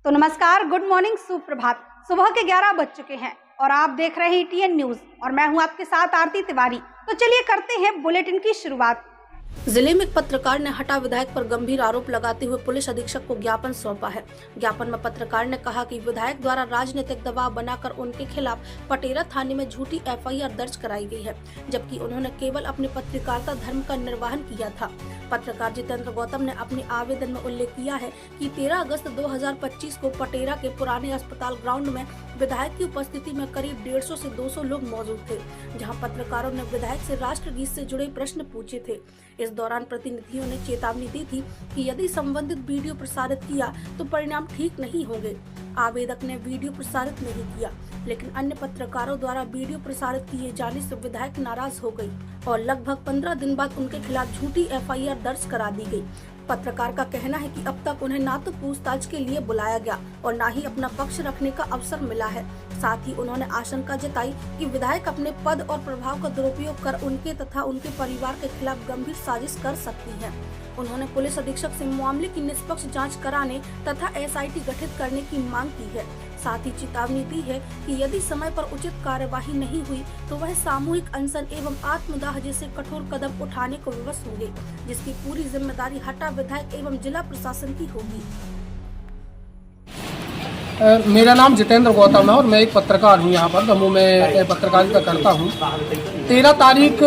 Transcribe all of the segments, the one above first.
तो नमस्कार, good morning, सुप्रभात। सुबह के 11 बज चुके हैं और आप देख रहे हैं टीएन न्यूज और मैं हूं आपके साथ आरती तिवारी। तो चलिए करते हैं बुलेटिन की शुरुआत। जिले में एक पत्रकार ने हटा विधायक पर गंभीर आरोप लगाते हुए पुलिस अधीक्षक को ज्ञापन सौंपा है। ज्ञापन में पत्रकार ने कहा कि विधायक द्वारा राजनीतिक दबाव बनाकर उनके खिलाफ पटेरा थाने में झूठी एफआईआर दर्ज कराई गई है, जबकि उन्होंने केवल अपने पत्रकारिता धर्म का निर्वहन किया था। पत्रकार जितेंद्र गौतम ने अपने आवेदन में उल्लेख किया है कि 13 अगस्त 2025 को पटेरा के पुराने अस्पताल ग्राउंड में विधायक की उपस्थिति में करीब 150 से 200 लोग मौजूद थे, जहां पत्रकारों ने विधायक से राष्ट्रगीत से जुड़े प्रश्न पूछे थे। इस दौरान प्रतिनिधियों ने चेतावनी दी थी कि यदि संबंधित वीडियो प्रसारित किया तो परिणाम ठीक नहीं होंगे। आवेदक ने वीडियो प्रसारित नहीं किया, लेकिन अन्य पत्रकारों द्वारा वीडियो प्रसारित किए जाने से विधायक नाराज हो गई और लगभग 15 दिन बाद उनके खिलाफ झूठी एफआईआर दर्ज करा दी गई। पत्रकार का कहना है कि अब तक उन्हें ना तो पूछताछ के लिए बुलाया गया और ना ही अपना पक्ष रखने का अवसर मिला है। साथ ही उन्होंने आशंका जताई कि विधायक अपने पद और प्रभाव का दुरुपयोग कर उनके तथा उनके परिवार के खिलाफ गंभीर साजिश कर सकती है। उन्होंने पुलिस अधीक्षक से मामले की निष्पक्ष जांच कराने तथा एसआईटी गठित करने की मांग की है। साथ ही चेतावनी दी है कि यदि समय पर उचित कार्यवाही नहीं हुई तो वह सामूहिक अनशन एवं आत्मदाह जैसे कठोर कदम उठाने को विवश होंगे, जिसकी पूरी जिम्मेदारी हटा विधायक एवं जिला प्रशासन की होगी। मेरा नाम जितेंद्र गौतम है और मैं एक पत्रकार हूँ। यहाँ पर दमोह में पत्रकारिता करता हूँ। 13 तारीख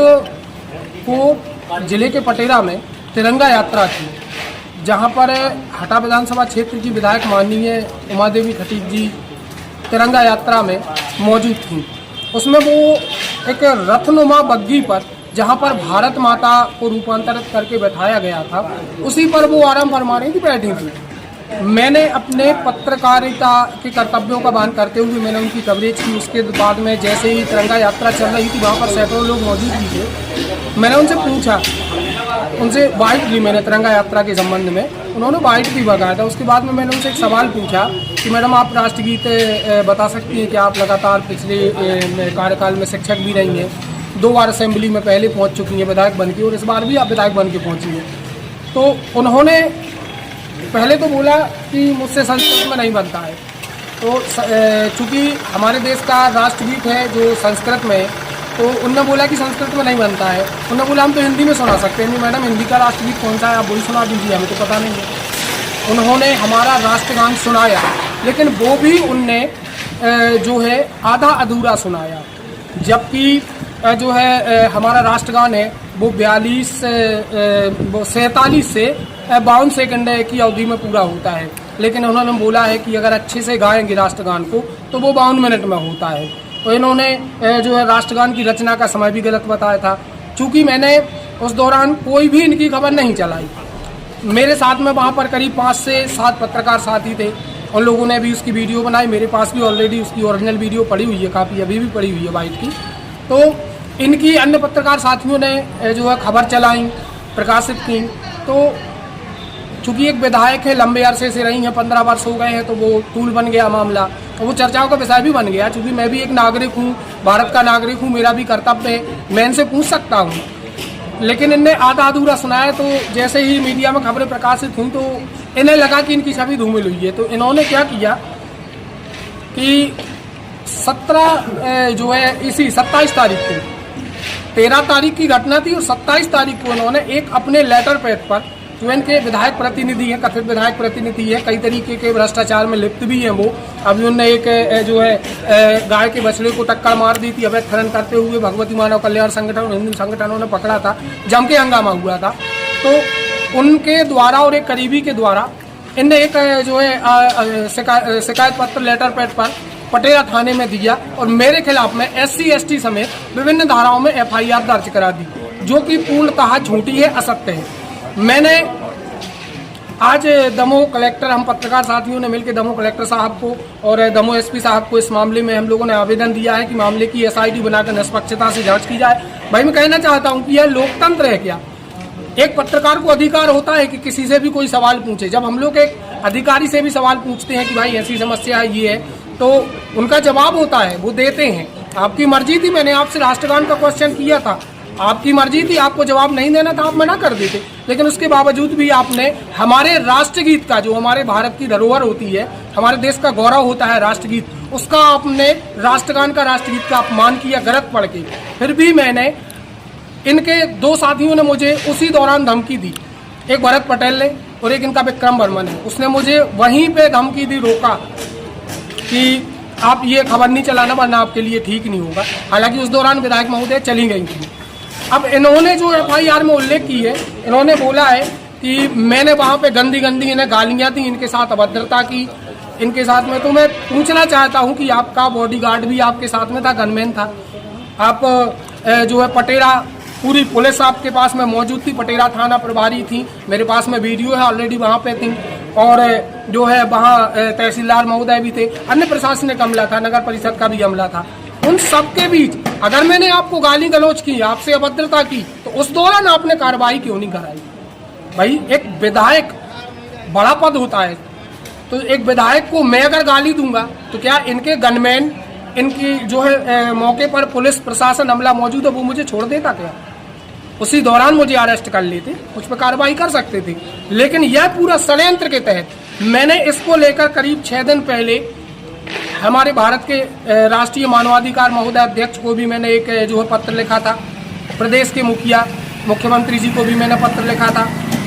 को जिले के पटेरा में तिरंगा यात्रा थी, जहाँ पर हटा विधानसभा क्षेत्र की विधायक माननीय उमा देवी खटीक जी तिरंगा यात्रा में मौजूद थी। उसमें वो एक रथनुमा बग्घी पर, जहाँ पर भारत माता को रूपांतरित करके बैठाया गया था, उसी पर वो आराम फरमा रही थी, बैठी थी। मैंने अपने पत्रकारिता के कर्तव्यों का बयान करते हुए मैंने उनकी कवरेज की। उसके बाद में जैसे ही तिरंगा यात्रा चल रही थी, वहाँ पर सैकड़ों लोग मौजूद भी थे। मैंने उनसे पूछा, उनसे बाइट ली मैंने तिरंगा यात्रा के संबंध में, उन्होंने बाइट भी बताया था। उसके बाद में मैंने उनसे एक सवाल पूछा कि मैडम, आप राष्ट्रगीत बता सकती हैं कि आप लगातार पिछले कार्यकाल में शिक्षक भी रही हैं, 2 बार असेंबली में पहले पहुँच चुकी हैं विधायक बन के, और इस बार भी आप विधायक बन के पहुँची हैं। तो उन्होंने पहले तो बोला कि मुझसे संस्कृत में नहीं बनता है। तो चूँकि हमारे देश का राष्ट्रगीत है जो संस्कृत में है, तो उन्होंने बोला कि संस्कृत में नहीं बनता है। उन्होंने बोला हम तो हिंदी में सुना सकते हैं। नहीं मैडम, हिंदी का राष्ट्रगीत कौन सा है, आप वही सुना दीजिए, हमें तो पता नहीं है। उन्होंने हमारा राष्ट्रगान सुनाया, लेकिन वो भी उनने जो है आधा अधूरा सुनाया, जबकि जो है हमारा राष्ट्रगान है वो 47 से 52 सेकंड की अवधि में पूरा होता है। लेकिन उन्होंने बोला है कि अगर अच्छे से गाएंगे राष्ट्रगान को तो वो 52 मिनट में होता है। तो इन्होंने जो है राष्ट्रगान की रचना का समय भी गलत बताया था। चूँकि मैंने उस दौरान कोई भी इनकी खबर नहीं चलाई, मेरे साथ में वहाँ पर करीब 5 से 7 पत्रकार साथी थे। उन लोगों ने भी उसकी वीडियो बनाई, मेरे पास भी ऑलरेडी उसकी ओरिजिनल वीडियो पड़ी हुई है, काफ़ी अभी भी पड़ी हुई है बाइट की। तो इनकी अन्य पत्रकार साथियों ने जो है खबर चलाई, प्रकाशित की। तो चूँकि एक विधायक है, लंबे अरसे से रही हैं, 15 वर्ष हो गए हैं, तो वो टूल बन गया मामला, तो वो चर्चाओं का विषय भी बन गया। चूँकि मैं भी एक नागरिक हूँ, भारत का नागरिक हूँ, मेरा भी कर्तव्य है, मैं इनसे पूछ सकता हूँ। लेकिन इनने आधा अधूरा सुनाया। तो जैसे ही मीडिया में खबरें प्रकाशित हुई तो इन्हें लगा कि इनकी छवि धूमिल हुई है। तो इन्होंने क्या किया कि 27 तारीख को, 13 तारीख की घटना थी और 27 तारीख को इन्होंने एक अपने लेटर पैड पर, जो इनके विधायक प्रतिनिधि हैं, कथित विधायक प्रतिनिधि है, कई तरीके के भ्रष्टाचार में लिप्त भी हैं वो। अभी उन्होंने एक जो है गाय के बछड़े को टक्कर मार दी थी अवैध खनन करते हुए, भगवती मानव कल्याण संगठन और हिंदू संगठनों ने पकड़ा था, जम के हंगामा हुआ था। तो उनके द्वारा और एक करीबी के द्वारा इनने एक जो है शिकायत पत्र लेटर पैड पर पटेरा थाने में दिया और मेरे खिलाफ में SC ST समेत विभिन्न धाराओं में FIR दर्ज करा दी, जो कि पूर्णतः झूठी है, असत्य है। मैंने आज दमोह कलेक्टर, हम पत्रकार साथियों ने मिलकर दमोह कलेक्टर साहब को और दमोह SP साहब को इस मामले में हम लोगों ने आवेदन दिया है कि मामले की SIT बनाकर निष्पक्षता से जांच की जाए। भाई मैं कहना चाहता हूं कि यह लोकतंत्र है क्या? एक पत्रकार को अधिकार होता है कि किसी से भी कोई सवाल पूछे। जब हम लोग एक अधिकारी से भी सवाल पूछते हैं कि भाई ऐसी समस्या है, ये है, तो उनका जवाब होता है, वो देते हैं। आपकी मर्जी थी, मैंने आपसे राष्ट्रगान का क्वेश्चन किया था, आपकी मर्जी थी, आपको जवाब नहीं देना था, आप मना कर देते। लेकिन उसके बावजूद भी आपने हमारे राष्ट्रगीत का, जो हमारे भारत की धरोहर होती है, हमारे देश का गौरव होता है राष्ट्रगीत, उसका आपने राष्ट्रगान का, राष्ट्रगीत का अपमान किया गलत पढ़ के। फिर भी मैंने, इनके दो साथियों ने मुझे उसी दौरान धमकी दी, एक भरत पटेल ने और एक इनका विक्रम वर्मा ने। उसने मुझे वहीं पे धमकी दी, रोका कि आप ये खबर नहीं चलाना वरना आपके लिए ठीक नहीं होगा। हालांकि उस दौरान विधायक महोदय चली गई थी। अब इन्होंने जो FIR में उल्लेख की है, इन्होंने बोला है कि मैंने वहाँ पे गंदी गंदी इन्हें गालियाँ दी, इनके साथ अभद्रता की, इनके साथ में। तो मैं पूछना चाहता हूँ कि आपका बॉडीगार्ड भी आपके साथ में था, गनमैन था, आप जो है पटेरा, पूरी पुलिस आपके पास में मौजूद थी, पटेरा थाना प्रभारी थी, मेरे पास में वीडियो है, ऑलरेडी वहाँ पे थी। और जो है वहाँ तहसीलदार महोदय भी थे, अन्य प्रशासनिक अमला था, नगर परिषद का भी अमला था। उन सबके बीच अगर मैंने आपको गाली गलौज की, आपसे अभद्रता की, तो उस दौरान आपने कार्रवाई क्यों नहीं कराई? भाई एक विधायक बड़ा पद होता है, तो एक विधायक को मैं अगर गाली दूंगा तो क्या इनके गनमैन, इनकी जो है मौके पर पुलिस प्रशासन अमला मौजूद है, वो मुझे छोड़ देता क्या? उसी दौरान मुझे अरेस्ट कर लेते, मुझ पर कार्रवाई कर सकते थे। लेकिन यह पूरा षड्यंत्र के तहत मैंने इसको लेकर करीब 6 दिन पहले हमारे भारत के राष्ट्रीय मानवाधिकार महोदय अध्यक्ष को भी मैंने एक जो है पत्र लिखा था, प्रदेश के मुखिया मुख्यमंत्री जी को भी मैंने पत्र लिखा था,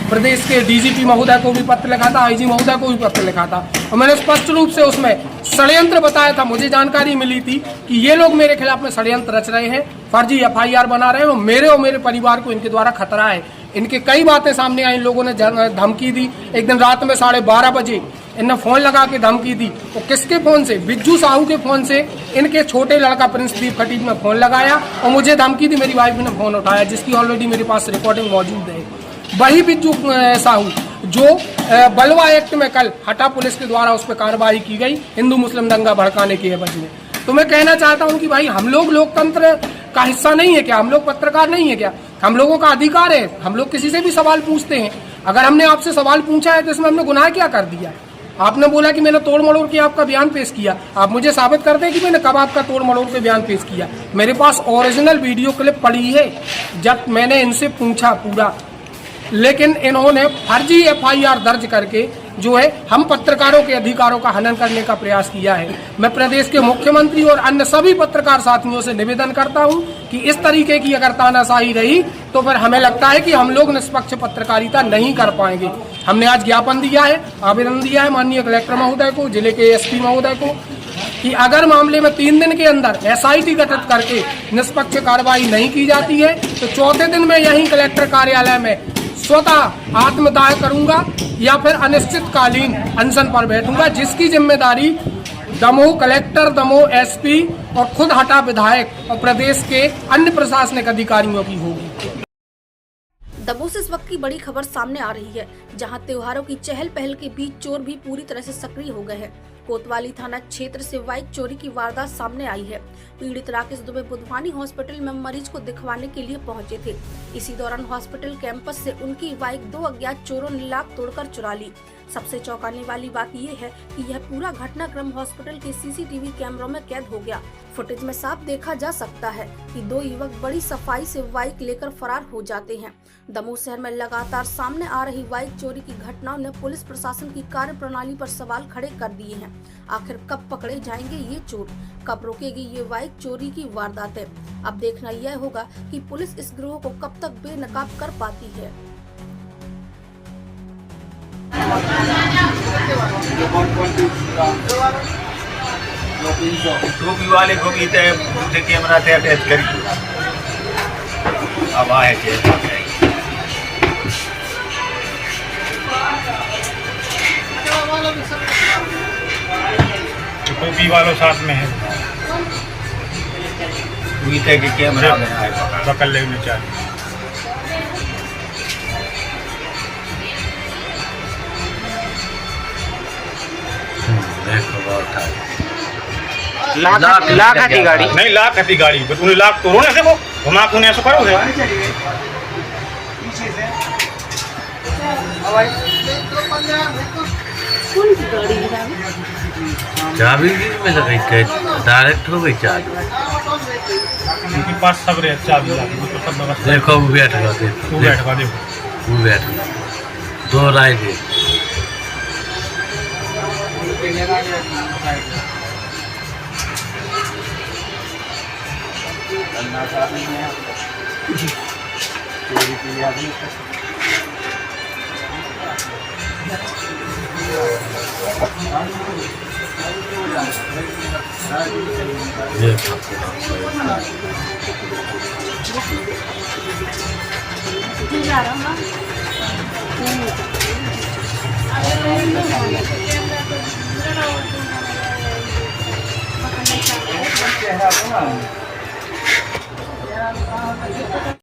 प्रदेश के DGP महोदय को भी पत्र लिखा था, IG महोदय को भी पत्र लिखा था। और मैंने स्पष्ट रूप से उसमें षड्यंत्र बताया था। मुझे जानकारी मिली थी कि ये लोग मेरे खिलाफ में षड्यंत्र रच रहे हैं, फर्जी FIR बना रहे हैं, और मेरे परिवार को इनके द्वारा खतरा है। इनके कई बातें सामने आई, इन लोगों ने धमकी दी। एक दिन रात में 12:30 बजे इन्हें फोन लगा के धमकी दी। और किसके फोन से? बिज्जू साहू के फोन से इनके छोटे लड़का प्रिंसदीप खटीक ने फोन लगाया और मुझे धमकी दी। मेरी वाइफ ने फोन उठाया, जिसकी ऑलरेडी मेरे पास रिकॉर्डिंग मौजूद है। वही बिज्जू साहू जो बलवा एक्ट में कल हटा पुलिस के द्वारा उस पर कार्रवाई की गई, हिंदू मुस्लिम दंगा भड़काने के एवज में। तो मैं कहना चाहता हूं कि भाई हम लोग लोकतंत्र का हिस्सा नहीं है क्या? हम लोग पत्रकार नहीं है क्या? हम लोगों का अधिकार है, हम लोग किसी से भी सवाल पूछते हैं। अगर हमने आपसे सवाल पूछा है तो इसमें हमने गुनाह क्या कर दिया? आपने बोला कि मैंने तोड़ मड़ोड़ के आपका बयान पेश किया, आप मुझे साबित कर दें कि मैंने कब आपका तोड़ मड़ोड़ के बयान पेश किया। मेरे पास ओरिजिनल वीडियो क्लिप पड़ी है जब मैंने इनसे पूछा पूरा, लेकिन इन्होंने फर्जी FIR दर्ज करके जो है हम पत्रकारों के अधिकारों का हनन करने का प्रयास किया है। मैं प्रदेश के मुख्यमंत्री और अन्य सभी पत्रकार साथियों से निवेदन करता हूं कि इस तरीके की अगर तानाशाही रही तो फिर हमें लगता है कि हम लोग निष्पक्ष पत्रकारिता नहीं कर पाएंगे। हमने आज ज्ञापन दिया है, आवेदन दिया है माननीय कलेक्टर महोदय को, जिले के SP महोदय को, कि अगर मामले में 3 दिन के अंदर SIT गठित करके निष्पक्ष कार्रवाई नहीं की जाती है तो चौथे दिन में यहीं कलेक्टर कार्यालय में स्वतः आत्मदाह करूंगा या फिर अनिश्चितकालीन अनशन पर बैठूंगा, जिसकी जिम्मेदारी दमोह कलेक्टर, दमोह SP और खुद हटा विधायक और प्रदेश के अन्य प्रशासनिक अधिकारियों की होगी। दमोह से इस वक्त की बड़ी खबर सामने आ रही है, जहां त्योहारों की चहल पहल के बीच चोर भी पूरी तरह से सक्रिय हो गए हैं। कोतवाली थाना क्षेत्र से बाइक चोरी की वारदात सामने आई है। पीड़ित राकेश दुबे बुधवानी हॉस्पिटल में मरीज को दिखवाने के लिए पहुंचे थे। इसी दौरान हॉस्पिटल कैंपस से उनकी बाइक 2 अज्ञात चोरों ने लाख तोड़कर चुरा ली। सबसे चौंकाने वाली बात यह है कि यह पूरा घटनाक्रम हॉस्पिटल के CCTV कैमरों में कैद हो गया। फुटेज में साफ देखा जा सकता है कि 2 युवक बड़ी सफाई से बाइक लेकर फरार हो जाते हैं। दमोह शहर में लगातार सामने आ रही बाइक चोरी की घटनाओं ने पुलिस प्रशासन की कार्यप्रणाली पर सवाल खड़े कर दिए हैं। आखिर कब पकड़े जाएंगे ये चोर, कब रोकेगी ये बाइक चोरी की वारदातें? अब देखना यह होगा कि पुलिस इस गिरोह को कब तक बेनकाब कर पाती है। टोपी वाले को भी दूसरे कैमरा से अटैच करी, अब आए टोपी वालों साथ में है, के कैमरा में पकड़ लेने चाहिए। लाख हती गाड़ी नहीं, लाख हती गाड़ी, बस उन्हें लाख तोड़ो ना से वो घुमा को ऐसा करो है। चाबी में लगी कैच डायरेक्ट हो गई चाबी। उनके पास सब रहे चाबी लागी वो तो सब व्यवस्था देखो वो बैठ गया, वो बैठ गया देखो वो बैठ गया, दो राय दे।